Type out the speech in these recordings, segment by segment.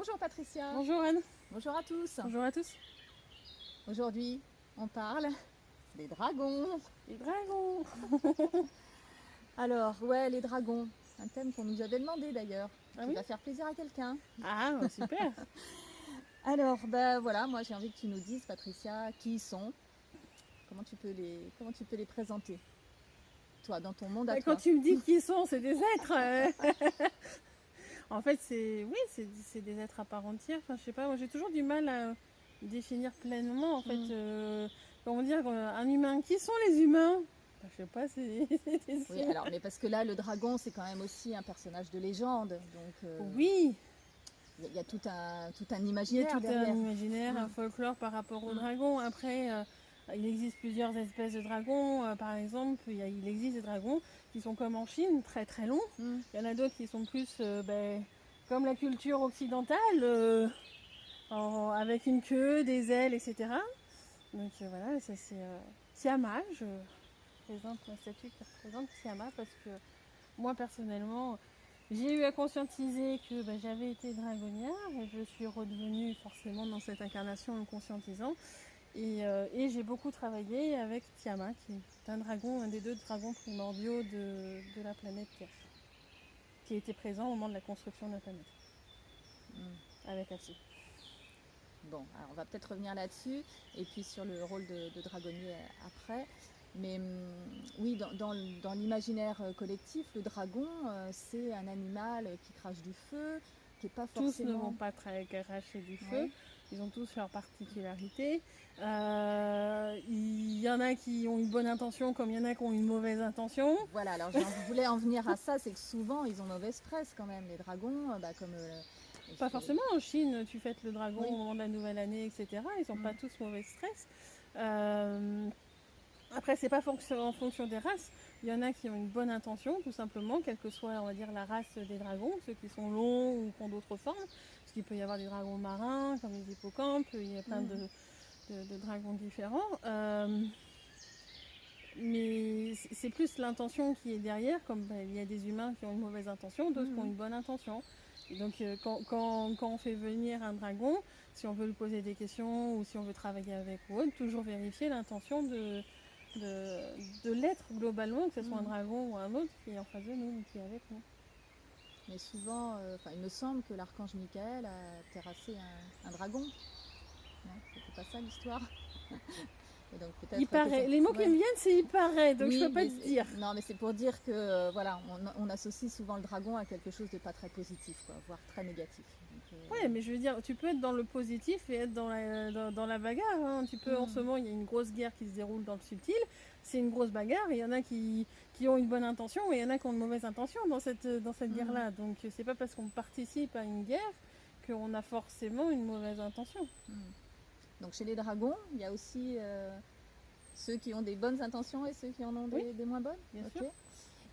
Bonjour Patricia. Bonjour Anne. Bonjour à tous. Bonjour à tous. Aujourd'hui, on parle des dragons. Les dragons. Alors, ouais, les dragons. Un thème qu'on nous avait demandé d'ailleurs, Ah qui oui. va faire plaisir à quelqu'un. Ah, super. Alors, ben voilà, moi j'ai envie que tu nous dises, Patricia, qui ils sont, comment tu peux les présenter, toi, dans ton monde à Quand toi. tu me dis qui sont, c'est des êtres. En fait, c'est des êtres à part entière. Enfin, je sais pas, moi j'ai toujours du mal à définir pleinement. En fait, comment dire, un humain. Qui sont les humains? Je sais pas, c'est des Oui, alors, mais parce que là, le dragon, c'est quand même aussi un personnage de légende, donc Oui, il y a tout un il y a imaginaire tout derrière. un imaginaire, un folklore par rapport aux dragons. Après, il existe plusieurs espèces de dragons. Par exemple, il existe des dragons qui sont comme en Chine, très très longs. Mm. Il y en a d'autres qui sont plus comme la culture occidentale, avec une queue, des ailes, etc. Donc voilà, ça c'est Tiamat. Je présente ma statue qui représente Tiamat parce que moi personnellement, j'ai eu à conscientiser que j'avais été dragonnière et je suis redevenue forcément dans cette incarnation en conscientisant. Et j'ai beaucoup travaillé avec Tiamat, qui est un dragon, un des deux dragons primordiaux de la planète Terre, qui était présent au moment de la construction de la planète, avec Assi. Bon, alors on va peut-être revenir là-dessus, et puis sur le rôle de dragonnier après. Mais oui, dans l'imaginaire collectif, le dragon, c'est un animal qui crache du feu, qui n'est pas Tous ne forcément... vont pas cracher du feu, Ouais. ils ont tous leurs particularités. Il y en a qui ont une bonne intention comme il y en a qui ont une mauvaise intention. Voilà, alors je voulais en venir à ça, c'est que souvent ils ont mauvaise presse quand même, les dragons, comme... Pas forcément, en Chine, tu fêtes le dragon Oui. au moment de la nouvelle année, etc. Ils sont pas tous mauvais stress. Après, c'est pas en fonction des races. Il y en a qui ont une bonne intention, tout simplement, quelle que soit, on va dire, la race des dragons, ceux qui sont longs ou qui ont d'autres formes. Parce qu'il peut y avoir des dragons marins, comme les hippocampes, il y a plein de dragons différents. Mais c'est plus l'intention qui est derrière, comme il y a des humains qui ont une mauvaise intention, d'autres qui ont une bonne intention. Et donc quand on fait venir un dragon, si on veut lui poser des questions ou si on veut travailler avec ou autre, toujours vérifier l'intention de l'être globalement, que ce soit un dragon ou un autre qui est en face de nous ou qui est avec nous. Mais souvent, il me semble que l'archange Michael a terrassé un dragon. Non, c'était pas ça l'histoire. Et donc peut-être Il paraît. Les mots qui me viennent, c'est il paraît, donc oui, je peux pas te dire. Non, mais c'est pour dire que voilà, on associe souvent le dragon à quelque chose de pas très positif, quoi, voire très négatif. Donc, Ouais, mais je veux dire, tu peux être dans le positif et être dans la bagarre. Hein. Tu peux, en ce moment, il y a une grosse guerre qui se déroule dans le subtil. C'est une grosse bagarre. Il y en a qui ont une bonne intention et il y en a qui ont une mauvaise intention dans cette guerre-là. Donc, c'est pas parce qu'on participe à une guerre qu'on a forcément une mauvaise intention. Donc, chez les dragons, il y a aussi ceux qui ont des bonnes intentions et ceux qui en ont des moins bonnes. Bien sûr.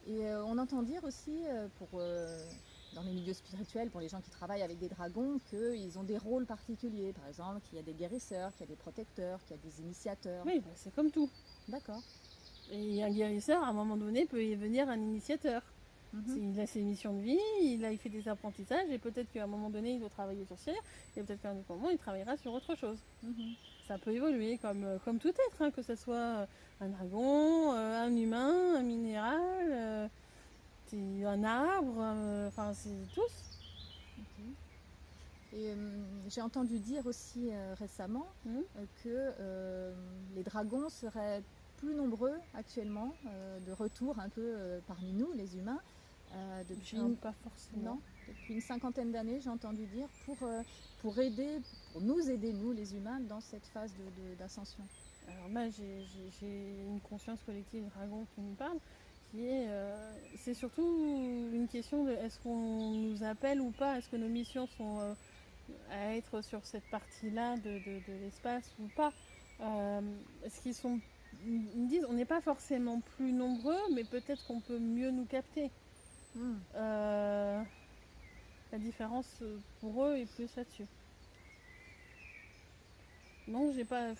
Et on entend dire aussi, dans les milieux spirituels, pour les gens qui travaillent avec des dragons, qu'ils ont des rôles particuliers. Par exemple, qu'il y a des guérisseurs, qu'il y a des protecteurs, qu'il y a des initiateurs. Oui, c'est comme tout. D'accord. Et un guérisseur, à un moment donné, peut y venir un initiateur. Il a ses missions de vie, il fait des apprentissages et peut-être qu'à un moment donné, il doit travailler sur ça et peut-être qu'à un autre moment, il travaillera sur autre chose. Ça peut évoluer comme tout être, hein, que ce soit un dragon, un humain, un minéral, un arbre, enfin c'est tous. Et j'ai entendu dire aussi récemment que les dragons seraient plus nombreux actuellement, de retour un peu parmi nous, les humains, depuis pas forcément. Non, depuis une cinquantaine d'années, j'ai entendu dire, pour nous aider, nous les humains, dans cette phase d'ascension. Alors là, j'ai une conscience collective dragon qui me parle, qui est, c'est surtout une question de est-ce qu'on nous appelle ou pas, est-ce que nos missions sont à être sur cette partie-là de l'espace ou pas. Est-ce qu'ils sont, ils me disent, on n'est pas forcément plus nombreux, mais peut-être qu'on peut mieux nous capter. La différence pour eux est plus là-dessus. Non, j'ai pas,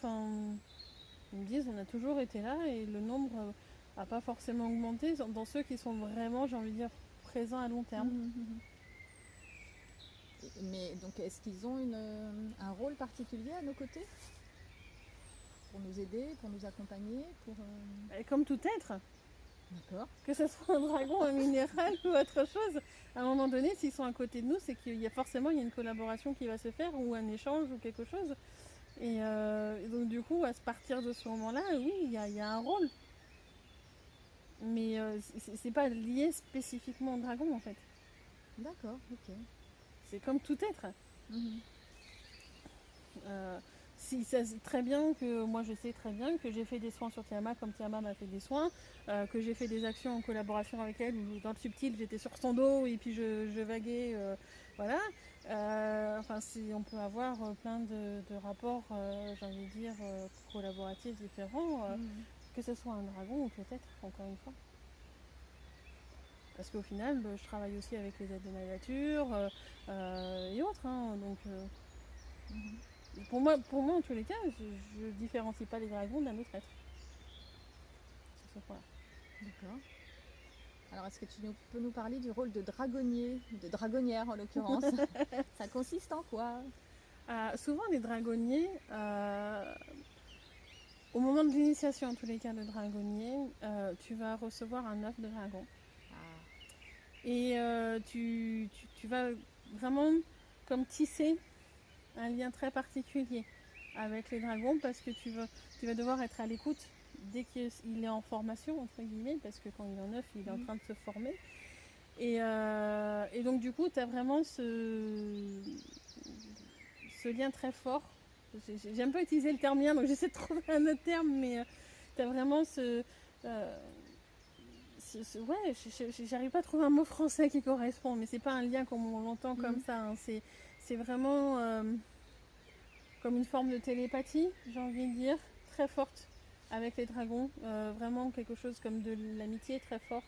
ils me disent, on a toujours été là et le nombre n'a pas forcément augmenté dans ceux qui sont vraiment, j'ai envie de dire, présents à long terme. Mais donc, est-ce qu'ils ont un rôle particulier à nos côtés pour nous aider, pour nous accompagner, Et comme tout être, D'accord. que ce soit un dragon, un minéral ou autre chose, à un moment donné, s'ils sont à côté de nous, c'est qu'il y a forcément une collaboration qui va se faire ou un échange ou quelque chose. Et donc du coup, à partir de ce moment-là, oui, il y a un rôle. Mais c'est pas lié spécifiquement au dragon en fait. D'accord, ok. C'est comme tout être. Mhm. Si ça, c'est très bien que moi je sais très bien que j'ai fait des soins sur Tiamat comme Tiamat m'a fait des soins, que j'ai fait des actions en collaboration avec elle où dans le subtil j'étais sur son dos et puis je vaguais, voilà. Enfin, on peut avoir plein de rapports, j'ai envie de dire, collaboratifs différents, Mhm. que ce soit un dragon ou peut-être, encore une fois. Parce qu'au final, je travaille aussi avec les aides de la nature et autres. Hein, donc, Mhm. pour moi, en tous les cas, je ne différencie pas les dragons d'un autre être. Sur ce point-là. D'accord. Alors, est-ce que peux nous parler du rôle de dragonnier, de dragonnière en l'occurrence? Ça consiste en quoi? Souvent, les dragonniers, au moment de l'initiation, en tous les cas, de dragonnier, tu vas recevoir un œuf de dragon. Ah, Et tu vas vraiment comme tisser un lien très particulier avec les dragons parce que tu vas devoir être à l'écoute dès qu'il est en formation, entre guillemets, parce que quand il est en œuf, il est en train de se former. Et donc du coup, tu as vraiment ce lien très fort. J'aime pas utiliser le terme lien, donc j'essaie de trouver un autre terme, mais tu as vraiment ouais, j'arrive pas à trouver un mot français qui correspond, mais c'est pas un lien comme on l'entend comme ça. Hein. C'est vraiment comme une forme de télépathie, j'ai envie de dire, très forte avec les dragons. Vraiment quelque chose comme de l'amitié très fort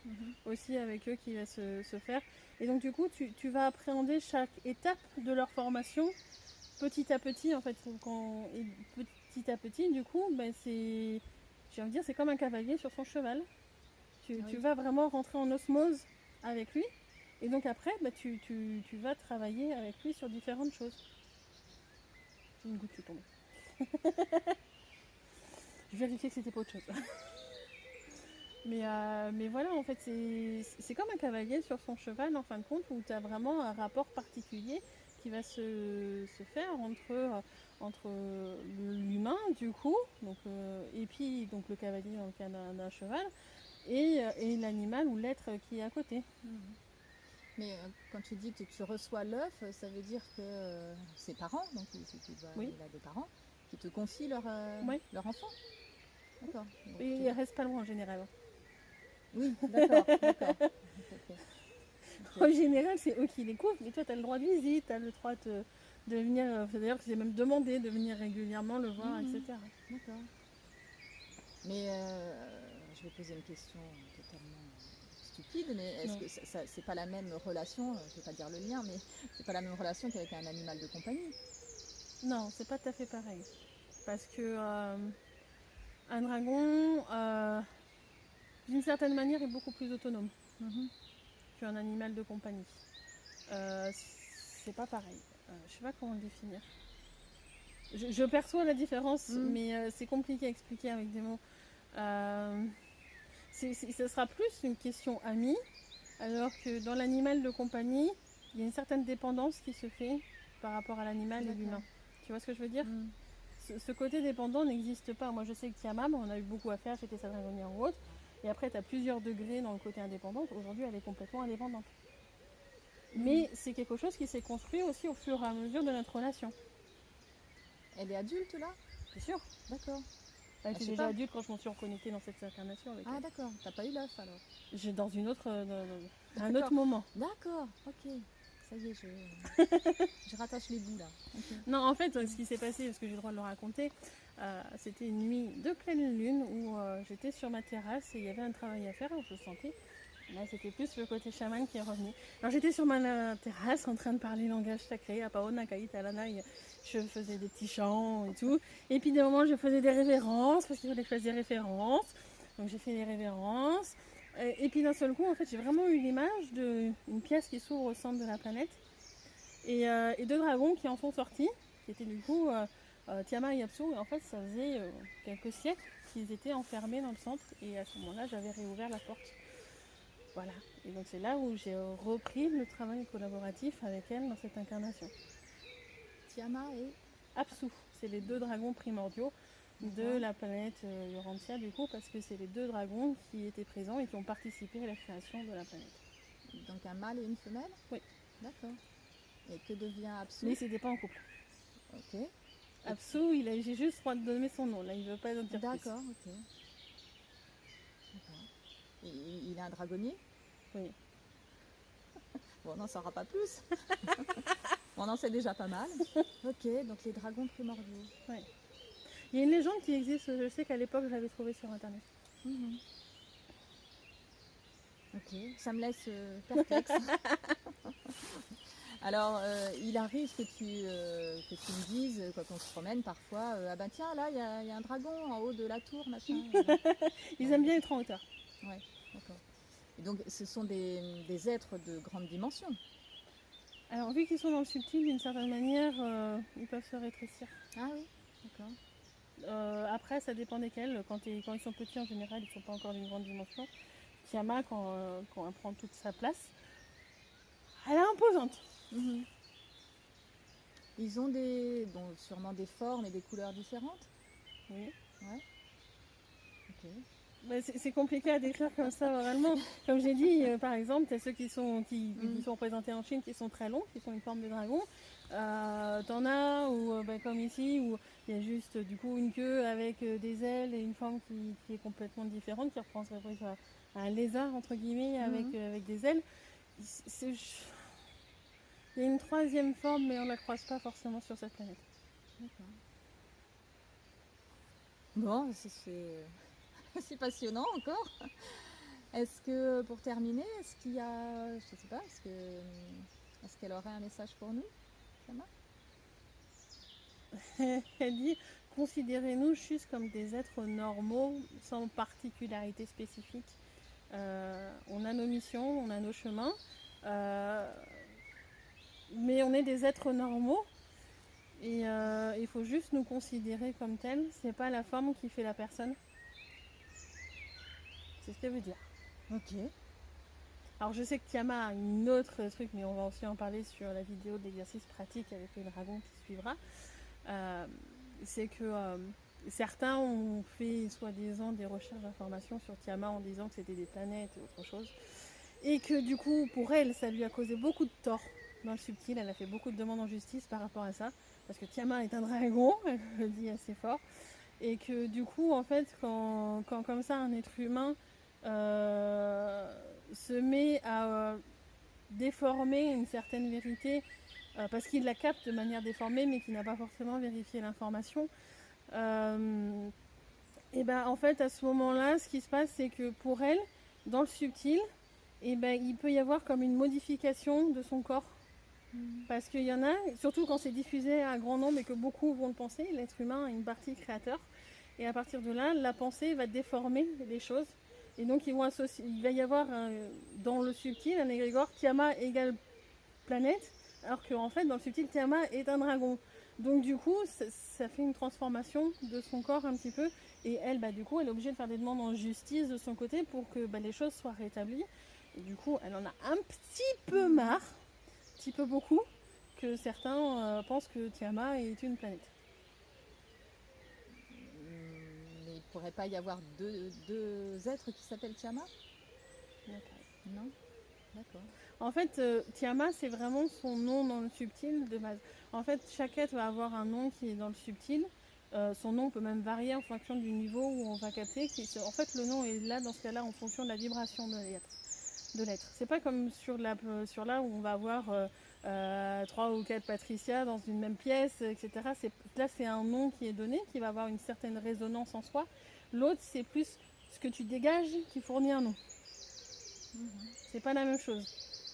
aussi avec eux qui va se faire. Et donc du coup, tu vas appréhender chaque étape de leur formation petit à petit, en fait. Et petit à petit, du coup, ben, j'ai envie de dire, c'est comme un cavalier sur son cheval. Tu vas vraiment rentrer en osmose avec lui. Et donc après, bah, tu vas travailler avec lui sur différentes choses. Une goutte qui tombe. Je vérifiais que c'était pas autre chose. Mais voilà, en fait, c'est comme un cavalier sur son cheval, en fin de compte, où tu as vraiment un rapport particulier qui va se faire entre l'humain, du coup, donc, et puis donc, le cavalier dans le cas d'un cheval, et l'animal ou l'être qui est à côté. mais quand tu dis que tu reçois l'œuf, ça veut dire que ses parents, donc Oui. il a des parents, qui te confient Oui. leur enfant. D'accord. Et il reste pas loin en général. Oui, d'accord, d'accord. Okay. En général, c'est eux qui les couvrent, mais toi, tu as le droit de visite, tu as le droit de venir. D'ailleurs, j'ai même demandé de venir régulièrement le voir, etc. D'accord. Mais je vais poser une question totalement stupide, mais est-ce que c'est pas la même relation, je vais pas dire le lien, mais c'est pas la même relation qu'avec un animal de compagnie? Non, c'est pas tout à fait pareil. Parce que un dragon, d'une certaine manière, est beaucoup plus autonome qu'un animal de compagnie. C'est pas pareil. Je sais pas comment le définir. Je perçois la différence, mais c'est compliqué à expliquer avec des mots. Ce sera plus une question amie, alors que dans l'animal de compagnie, il y a une certaine dépendance qui se fait par rapport à l'animal et l'humain. Tu vois ce que je veux dire? Ce côté dépendant n'existe pas. Moi, je sais que Tiamat, on a eu beaucoup à faire, j'étais sa dragonnière ou autre. Et après, tu as plusieurs degrés dans le côté indépendant. Aujourd'hui, elle est complètement indépendante. Mais c'est quelque chose qui s'est construit aussi au fur et à mesure de notre relation. Elle est adulte là? Bien sûr. D'accord. Elle était déjà adulte quand je m'en suis reconnectée dans cette incarnation avec elle. D'accord. T'as pas eu l'œuf alors? J'ai dans un autre moment. D'accord, ok. Ça y est, je rattache les bouts là. Okay. Non, en fait, ce qui s'est passé, parce que j'ai le droit de le raconter, c'était une nuit de pleine lune où j'étais sur ma terrasse et il y avait un travail à faire, je sentais. Là, c'était plus le côté chaman qui est revenu. Alors, j'étais sur ma terrasse en train de parler langage sacré, Apaona, Kaita, Lanai. Je faisais des petits chants et tout. Et puis, des moments, je faisais des révérences parce qu'il fallait que je fasse des références. Donc, j'ai fait des révérences. Et puis, d'un seul coup, en fait, j'ai vraiment eu l'image d'une pièce qui s'ouvre au centre de la planète. et deux dragons qui en sont sortis, qui étaient du coup Tiamat et Apsu. Et en fait, ça faisait quelques siècles qu'ils étaient enfermés dans le centre. Et à ce moment-là, j'avais réouvert la porte. Voilà. Et donc c'est là où j'ai repris le travail collaboratif avec elle dans cette incarnation. Tiamat et Apsu, c'est les deux dragons primordiaux de la planète Urantia du coup, parce que c'est les deux dragons qui étaient présents et qui ont participé à la création de la planète. donc un mâle et une femelle? Oui. D'accord. Et que devient Apsu? Mais c'était pas en couple. Ok. Apsu, j'ai juste le droit de donner son nom, là il veut pas en dire plus. D'accord, ok. D'accord. Et il a un dragonnier? Oui. Bon, on n'en saura pas plus. On en sait déjà pas mal. Ok, donc les dragons primordiaux. Oui. Il y a une légende qui existe, je sais qu'à l'époque je l'avais trouvée sur internet. Mhm. Ok, ça me laisse perplexe. Alors, il arrive que tu me dises, quand on se promène parfois, ah ben tiens, là, il y a un dragon en haut de la tour, machin. Ils aiment bien être en hauteur. Ouais, d'accord. Et donc, ce sont des êtres de grande dimension. Alors, vu qu'ils sont dans le subtil, d'une certaine manière, ils peuvent se rétrécir. Ah oui, d'accord. Après, ça dépend desquels. Quand ils sont petits, en général, ils ne sont pas encore d'une grande dimension. Tiamat, quand elle prend toute sa place, elle est imposante. Mhm. Ils ont sûrement des formes et des couleurs différentes. Oui. Ouais. Ok. Bah, c'est compliqué à décrire comme ça oralement. Comme j'ai dit, par exemple, tu as ceux qui sont représentés en Chine qui sont très longs, qui sont une forme de dragon. T'en as où, comme ici, où il y a juste du coup une queue avec des ailes et une forme qui est complètement différente, qui représente un lézard entre guillemets avec des ailes. Il y a une troisième forme, mais on ne la croise pas forcément sur cette planète. D'accord. Bon, c'est passionnant encore. Est-ce que, pour terminer, est-ce qu'il y a, je sais pas, est-ce qu'elle aurait un message pour nous, Tiamat? Elle dit considérez-nous juste comme des êtres normaux, sans particularité spécifique. On a nos missions, on a nos chemins, mais on est des êtres normaux. Et il faut juste nous considérer comme tels. C'est pas la forme qui fait la personne. C'est ce qu'elle veut dire. Ok. Alors je sais que Tiamat a une autre truc, mais on va aussi en parler sur la vidéo de l'exercice pratique avec le dragon qui suivra. C'est que certains ont fait soi-disant des recherches d'informations sur Tiamat en disant que c'était des planètes et autre chose. Et que du coup, pour elle, ça lui a causé beaucoup de tort dans le subtil. Elle a fait beaucoup de demandes en justice par rapport à ça. Parce que Tiamat est un dragon, elle le dit assez fort. Et que du coup, en fait, quand comme ça, un être humain se met à déformer une certaine vérité, parce qu'il la capte de manière déformée, mais qui n'a pas forcément vérifié l'information, et ben en fait, à ce moment-là, ce qui se passe, c'est que pour elle, dans le subtil, et ben, il peut y avoir comme une modification de son corps. Parce qu'il y en a, surtout quand c'est diffusé à grand nombre et que beaucoup vont le penser, l'être humain a une partie créateur. Et à partir de là, la pensée va déformer les choses. Et donc il va y avoir dans le subtil un égrégore Tiamat égale planète, alors qu'en fait dans le subtil Tiamat est un dragon. Donc du coup ça fait une transformation de son corps un petit peu. Et elle, du coup, elle est obligée de faire des demandes en justice de son côté pour que les choses soient rétablies. Et du coup, elle en a un petit peu marre, un petit peu beaucoup, que certains pensent que Tiamat est une planète. Mais il ne pourrait pas y avoir deux êtres qui s'appellent Tiamat? Non? D'accord. En fait, Tiamat, c'est vraiment son nom dans le subtil de base. En fait, chaque être va avoir un nom qui est dans le subtil. Son nom peut même varier en fonction du niveau où on va capter. En fait, le nom est là, dans ce cas-là, en fonction de la vibration de l'être. C'est pas comme sur là où on va avoir 3 ou 4 Patricia dans une même pièce, etc. Là, c'est un nom qui est donné, qui va avoir une certaine résonance en soi. L'autre, c'est plus ce que tu dégages qui fournit un nom. C'est pas la même chose.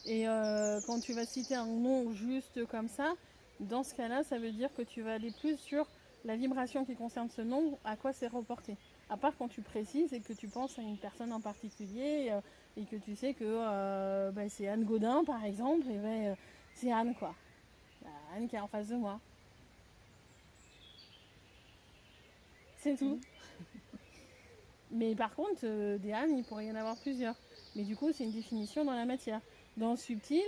Et quand tu vas citer un nom juste comme ça, dans ce cas-là, ça veut dire que tu vas aller plus sur la vibration qui concerne ce nom, à quoi c'est reporté. À part quand tu précises et que tu penses à une personne en particulier et que tu sais que c'est Anne Gaudin, par exemple, et c'est Anne, quoi. Anne qui est en face de moi. C'est tout. Mais par contre, des ânes, il pourrait y en avoir plusieurs. Mais du coup, c'est une définition dans la matière. Dans le subtil,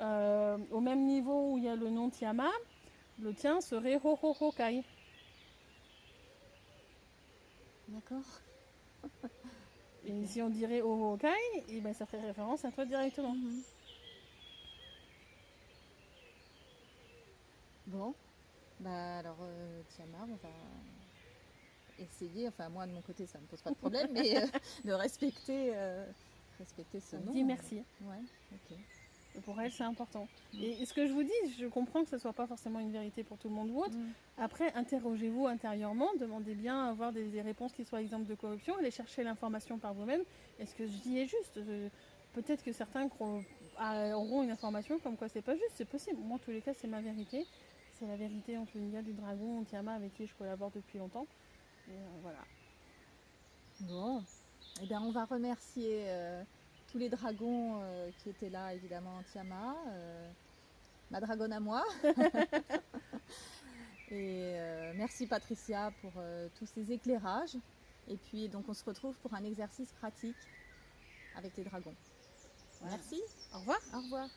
au même niveau où il y a le nom Tiama, le tien serait Hohohokai. D'accord. Et si on dirait Hohokai, et ben ça ferait référence à toi directement. Bon, bah alors Tiama, on va essayer, enfin moi de mon côté ça ne me pose pas de problème, mais de respecter ce On nom. dit merci. Ouais, ok. Et pour elle, c'est important. Et ce que je vous dis, je comprends que ce ne soit pas forcément une vérité pour tout le monde ou autre. Après, interrogez-vous intérieurement, demandez bien à avoir des réponses qui soient exemptes de corruption, allez chercher l'information par vous-même. Est-ce que je dis est juste Peut-être que certains auront une information comme quoi c'est pas juste, c'est possible. Moi, en tous les cas, c'est ma vérité. C'est la vérité entre l'univers du dragon, Tiama, avec qui je collabore depuis longtemps. Et voilà. Bon, eh bien on va remercier tous les dragons qui étaient là, évidemment, Tiama, ma dragonne à moi. Et merci Patricia pour tous ces éclairages. Et puis donc on se retrouve pour un exercice pratique avec les dragons. Voilà. Merci. Au revoir. Au revoir.